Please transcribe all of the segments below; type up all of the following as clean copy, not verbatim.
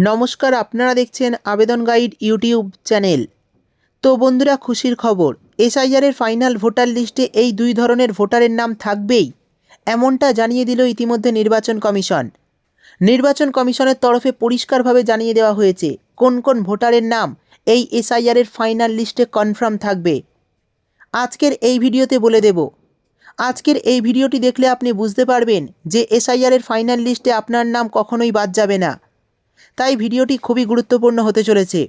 নমস্কার, আপনারা দেখছেন আবেদন গাইড ইউটিউব চ্যানেল। তো বন্ধুরা, খুশির খবর, এসআইআরের ফাইনাল ভোটার লিস্টে এই দুই ধরনের ভোটারের নাম থাকবেই, এমনটা জানিয়ে দিল ইতিমধ্যে নির্বাচন কমিশন। নির্বাচন কমিশনের তরফে পরিষ্কারভাবে জানিয়ে দেওয়া হয়েছে কোন কোন ভোটারের নাম এই এসআইআরের ফাইনাল লিস্টে কনফার্ম থাকবে। আজকের এই ভিডিওতে বলে দেব। আজকের এই ভিডিওটি দেখলে আপনি বুঝতে পারবেন যে এসআইআরের ফাইনাল লিস্টে আপনার নাম কখনোই বাদ যাবে না। তাই ভিডিওটি খুবই গুরুত্বপূর্ণ হতে চলেছে।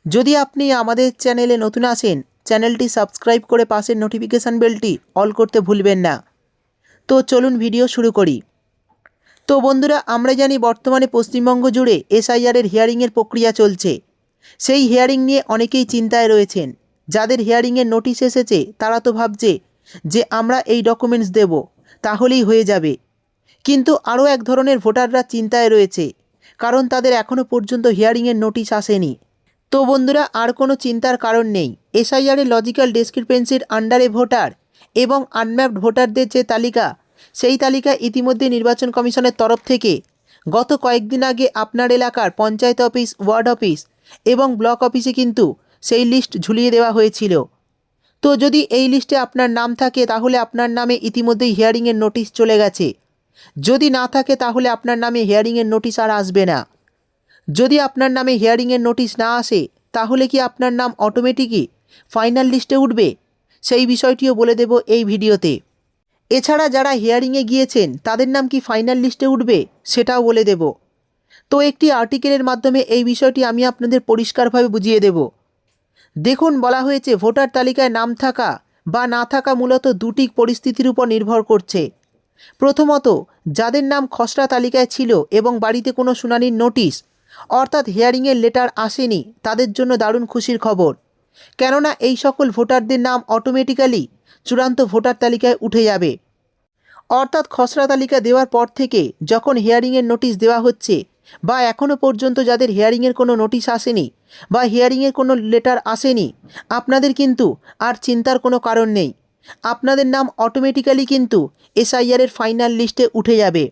যদি আপনি আমাদের চ্যানেলে নতুন আসেন, চ্যানেলটি সাবস্ক্রাইব করে পাশের নোটিফিকেশান বেলটি অল করতে ভুলবেন না। তো চলুন ভিডিও শুরু করি। তো বন্ধুরা, আমরা জানি বর্তমানে পশ্চিমবঙ্গ জুড়ে এসআইআরের হিয়ারিংয়ের প্রক্রিয়া চলছে। সেই হিয়ারিং নিয়ে অনেকেই চিন্তায় রয়েছেন। যাদের হিয়ারিংয়ের নোটিশ এসেছে তারা তো ভাবছে যে আমরা এই ডকুমেন্টস দেব, তাহলেই হয়ে যাবে। কিন্তু আরও এক ধরনের ভোটাররা চিন্তায় রয়েছে, কারণ তাদের এখনও পর্যন্ত হিয়ারিংয়ের নোটিশ আসেনি। তো বন্ধুরা, আর কোনো চিন্তার কারণ নেই। এসআইআরের লজিক্যাল ডিসক্রিপেন্সির আন্ডারে ভোটার এবং আনম্যাপড ভোটারদের যে তালিকা, সেই তালিকা ইতিমধ্যে নির্বাচন কমিশনের তরফ থেকে গত কয়েকদিন আগে আপনার এলাকার পঞ্চায়েত অফিস, ওয়ার্ড অফিস এবং ব্লক অফিসে কিন্তু সেই লিস্ট ঝুলিয়ে দেওয়া হয়েছিল। তো যদি এই লিস্টে আপনার নাম থাকে তাহলে আপনার নামে ইতিমধ্যেই হিয়ারিংয়ের নোটিশ চলে গেছে। যদি না থাকে তাহলে আপনার নামে হিয়ারিংয়ের নোটিশ আর আসবে না। যদি আপনার নামে হিয়ারিংয়ের নোটিশ না আসে তাহলে কি আপনার নাম অটোমেটিকই ফাইনাল লিস্টে উঠবে? সেই বিষয়টিও বলে দেব এই ভিডিওতে। এছাড়া যারা হিয়ারিংয়ে গিয়েছেন তাদের নাম কি ফাইনাল লিস্টে উঠবে সেটাও বলে দেব। তো একটি আর্টিকেলের মাধ্যমে এই বিষয়টি আমি আপনাদের পরিষ্কারভাবে বুঝিয়ে দেব। দেখুন, বলা হয়েছে ভোটার তালিকায় নাম থাকা বা না থাকা মূলত দুটি পরিস্থিতির উপর নির্ভর করছে। প্রথমত, যাদের নাম খসড়া তালিকায় ছিল এবং বাড়িতে কোনো শুনানির নোটিশ অর্থাৎ হিয়ারিংয়ের লেটার আসেনি, তাদের জন্য দারুণ খুশির খবর। কেননা এই সকল ভোটারদের নাম অটোমেটিক্যালি চূড়ান্ত ভোটার তালিকায় উঠে যাবে। অর্থাৎ খসড়া তালিকা দেওয়ার পর থেকে যখন হিয়ারিংয়ের নোটিশ দেওয়া হচ্ছে বা এখনও পর্যন্ত যাদের হিয়ারিংয়ের কোনো নোটিশ আসেনি বা হিয়ারিংয়ের কোনো লেটার আসেনি, আপনাদের কিন্তু আর চিন্তার কোনো কারণ নেই। আপনাদের নাম অটোমেটিক্যালি কিন্তু এসআইআরের ফাইনাল লিস্টে উঠে যাবে।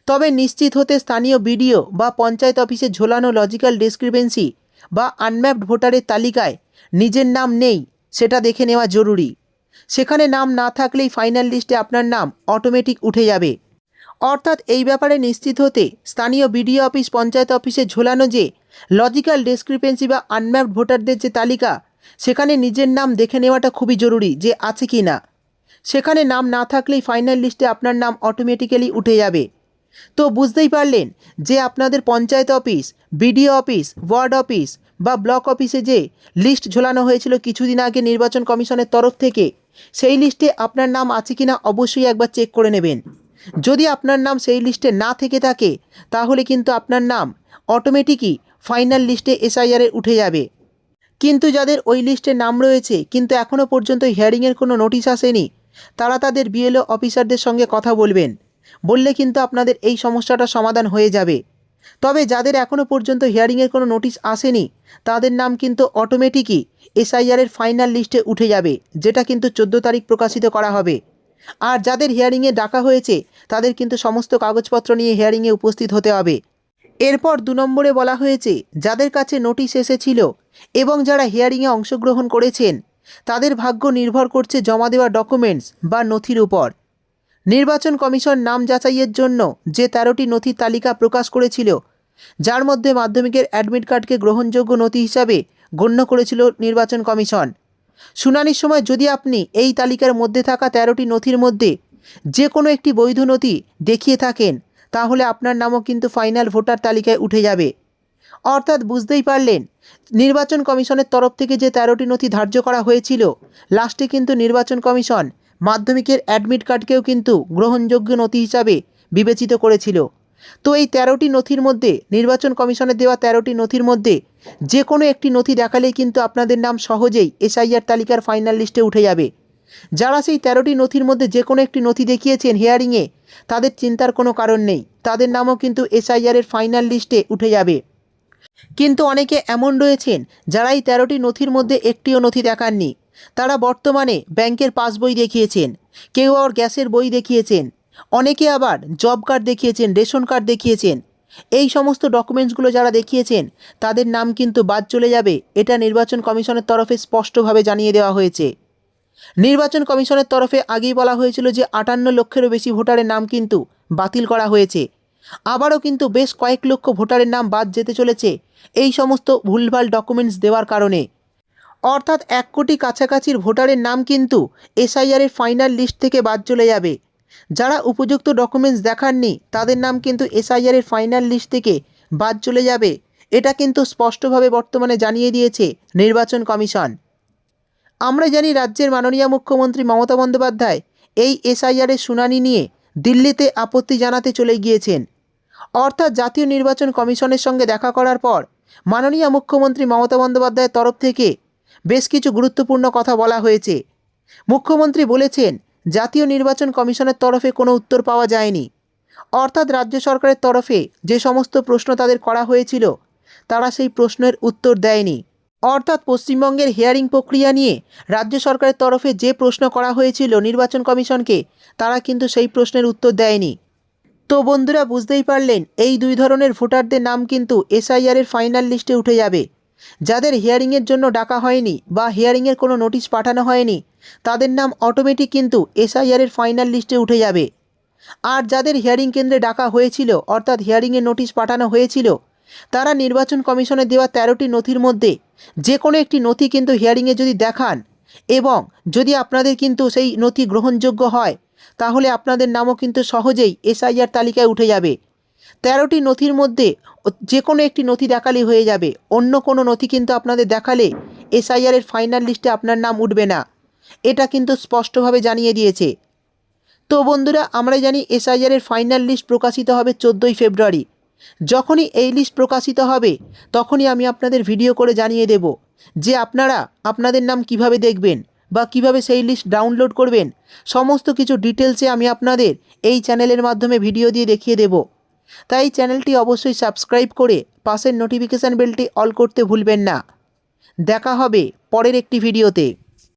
তবে নিশ্চিত হতে স্থানীয় বিডিও বা পঞ্চায়েত অফিসে ঝোলানো লজিক্যাল ডিসক্রিপেন্সি বা আনম্যাপড ভোটারের তালিকায় নিজের নাম নেই সেটা দেখে নেওয়া জরুরি। সেখানে নাম না থাকলেই ফাইনাল লিস্টে আপনার নাম অটোমেটিক উঠে যাবে। অর্থাৎ এই ব্যাপারে নিশ্চিত হতে স্থানীয় বিডিও অফিস, পঞ্চায়েত অফিসে ঝোলানো যে লজিক্যাল ডিসক্রিপেন্সি বা আনম্যাপড ভোটারদের যে তালিকা, সেখানে নিজের নাম দেখে নেওয়াটা খুবই জরুরি যে আছে কি না। সেখানে নাম না থাকলেই ফাইনাল লিস্টে আপনার নাম অটোমেটিক্যালি উঠে যাবে। তো বুঝতেই পারলেন যে আপনাদের panchayat office, BDO office, ward office বা ব্লক অফিসে যে লিস্ট ঝোলানো হয়েছিল কিছুদিন আগে নির্বাচন কমিশনের তরফ থেকে, সেই লিস্টে আপনার নাম আছে কি না অবশ্যই একবার চেক করে নেবেন। যদি আপনার নাম সেই লিস্টে না থেকে থাকে তাহলে কিন্তু আপনার নাম অটোমেটিকই ফাইনাল লিস্টে এসআইআরে উঠে যাবে। কিন্তু যাদের ওই লিস্টে নাম রয়েছে কিন্তু এখনও পর্যন্ত হিয়ারিংয়ের কোনো নোটিশ আসেনি, তারা তাদের বিএলও অফিসারদের সঙ্গে কথা বলবেন। বললে কিন্তু আপনাদের এই সমস্যাটা সমাধান হয়ে যাবে। তবে যাদের এখনও পর্যন্ত হিয়ারিংয়ের কোনো নোটিশ আসেনি তাদের নাম কিন্তু অটোমেটিকই এসআইআরের ফাইনাল লিস্টে উঠে যাবে, যেটা কিন্তু 14 তারিখ প্রকাশিত করা হবে। আর যাদের হিয়ারিংয়ে ডাকা হয়েছে তাদের কিন্তু সমস্ত কাগজপত্র নিয়ে হিয়ারিংয়ে উপস্থিত হতে হবে। এরপর 2 নম্বরে বলা হয়েছে যাদের কাছে নোটিশ এসেছিল এবং যারা হিয়ারিংয়ে অংশগ্রহণ করেছেন তাদের ভাগ্য নির্ভর করছে জমা দেওয়া ডকুমেন্টস বা নথির উপর। নির্বাচন কমিশন নাম যাচাইয়ের জন্য যে 13টি নথির তালিকা প্রকাশ করেছিল, যার মধ্যে মাধ্যমিকের অ্যাডমিট কার্ডকে গ্রহণযোগ্য নথি হিসাবে গণ্য করেছিল নির্বাচন কমিশন। শুনানির সময় যদি আপনি এই তালিকার মধ্যে থাকা 13টি নথির মধ্যে যে কোনো একটি বৈধ নথি দেখিয়ে থাকেন তাহলে আপনার নামও কিন্তু ফাইনাল ভোটার তালিকায় উঠে যাবে। অর্থাৎ বুঝতেই পারলেন, নির্বাচন কমিশনের তরফ থেকে যে 13টি নথি ধার্য করা হয়েছিল, লাস্টে কিন্তু নির্বাচন কমিশন মাধ্যমিকের অ্যাডমিট কার্ডকেও কিন্তু গ্রহণযোগ্য নথি হিসাবে বিবেচিত করেছিল। তো এই 13টি নথির মধ্যে, নির্বাচন কমিশনের দেওয়া 13টি নথির মধ্যে যে কোনো একটি নথি দেখালেই কিন্তু আপনাদের নাম সহজেই এসআইআর তালিকার ফাইনাল লিস্টে উঠে যাবে। যারা সেই 13টি নথির মধ্যে যে কোনো একটি নথি দেখিয়েছেন হিয়ারিংয়ে, তাদের চিন্তার কোনো কারণ নেই, তাদের নামও কিন্তু এসআইআরের ফাইনাল লিস্টে উঠে যাবে। কিন্তু অনেকে এমন রয়েছেন যারা এই 13টি নথির মধ্যে একটিও নথি দেখাননি। তারা বর্তমানে ব্যাংকের পাসবই দেখিয়েছেন, কেউ আবার গ্যাসের বই দেখিয়েছেন, অনেকে আবার জব কার্ড দেখিয়েছেন, রেশন কার্ড দেখিয়েছেন। এই সমস্ত ডকুমেন্টসগুলো যারা দেখিয়েছেন তাদের নাম কিন্তু বাদ চলে যাবে, এটা নির্বাচন কমিশনের তরফে স্পষ্টভাবে জানিয়ে দেওয়া হয়েছে। নির্বাচন কমিশনের তরফে আগেই বলা হয়েছিল যে 58 লক্ষেরও বেশি ভোটারের নাম কিন্তু বাতিল করা হয়েছে। আবারও কিন্তু বেশ কয়েক লক্ষ ভোটারের নাম বাদ যেতে চলেছে এই সমস্ত ভুলভাল ডকুমেন্টস দেওয়ার কারণে। অর্থাৎ 1 কোটি কাছাকাছির ভোটারের নাম কিন্তু এসআইআরের ফাইনাল লিস্ট থেকে বাদ চলে যাবে। যারা উপযুক্ত ডকুমেন্টস দেখাননি তাদের নাম কিন্তু এসআইআরের ফাইনাল লিস্ট থেকে বাদ চলে যাবে, এটা কিন্তু স্পষ্টভাবে বর্তমানে জানিয়ে দিয়েছে নির্বাচন কমিশন। আমরা জানি রাজ্যের মাননীয় মুখ্যমন্ত্রী মমতা বন্দ্যোপাধ্যায় এই এসআইআরের শুনানি নিয়ে দিল্লিতে আপত্তি জানাতে চলে গিয়েছেন। অর্থাৎ জাতীয় নির্বাচন কমিশনের সঙ্গে দেখা করার পর মাননীয় মুখ্যমন্ত্রী মমতা বন্দ্যোপাধ্যায়ের তরফ থেকে বেশ কিছু গুরুত্বপূর্ণ কথা বলা হয়েছে। মুখ্যমন্ত্রী বলেছেন জাতীয় নির্বাচন কমিশনের তরফে কোনো উত্তর পাওয়া যায়নি। অর্থাৎ রাজ্য সরকারের তরফে যে সমস্ত প্রশ্ন তাদের করা হয়েছিল তারা সেই প্রশ্নের উত্তর দেয়নি। অর্থাৎ পশ্চিমবঙ্গের হিয়ারিং প্রক্রিয়া নিয়ে রাজ্য সরকারের তরফে যে প্রশ্ন করা হয়েছিল নির্বাচন কমিশনকে তারা কিন্তু সেই প্রশ্নের উত্তর দেয়নি। তো বন্ধুরা বুঝতেই পারলেন এই দুই ধরনের ভোটারদের নাম কিন্তু এসআইআরের ফাইনাল লিস্টে উঠে যাবে। যাদের হিয়ারিংয়ের জন্য ডাকা হয়নি বা হিয়ারিংয়ের কোনো নোটিশ পাঠানো হয়নি তাদের নাম অটোমেটিক কিন্তু এসআইআরের ফাইনাল লিস্টে উঠে যাবে। আর যাদের হিয়ারিং কেন্দ্রে ডাকা হয়েছিল অর্থাৎ হিয়ারিংয়ের নোটিশ পাঠানো হয়েছিল তারা নির্বাচন কমিশনের দেওয়া 13টি নথির মধ্যে যে কোনো একটি নথি কিন্তু হিয়ারিংয়ে যদি দেখান এবং যদি আপনাদের কিন্তু সেই নথি গ্রহণযোগ্য হয় তাহলে আপনাদের নামও কিন্তু সহজেই এসআইআর তালিকায় উঠে যাবে। 13টি নথির মধ্যে যে কোনো একটি নথি দেখালেই হয়ে যাবে, অন্য কোনো নথি কিন্তু আপনাদের দেখালে এসআইআরের ফাইনাল লিস্টে আপনার নাম উঠবে না, এটা কিন্তু স্পষ্টভাবে জানিয়ে দিয়েছে। তো বন্ধুরা আমরা জানি এসআইআরের ফাইনাল লিস্ট প্রকাশিত হবে 14ই ফেব্রুয়ারি। যখনই এই লিস্ট প্রকাশিত হবে তখনই আমি আপনাদের ভিডিও করে জানিয়ে দেব যে আপনারা আপনাদের নাম কিভাবে দেখবেন বা কিভাবে সেই লিস্ট ডাউনলোড করবেন, সমস্ত কিছু ডিটেলসে আমি আপনাদের এই চ্যানেলের মাধ্যমে ভিডিও দিয়ে দেখিয়ে দেব। তাই চ্যানেলটি অবশ্যই সাবস্ক্রাইব করে পাশের নোটিফিকেশান বেলটি অল করতে ভুলবেন না। দেখা হবে পরের একটি ভিডিওতে।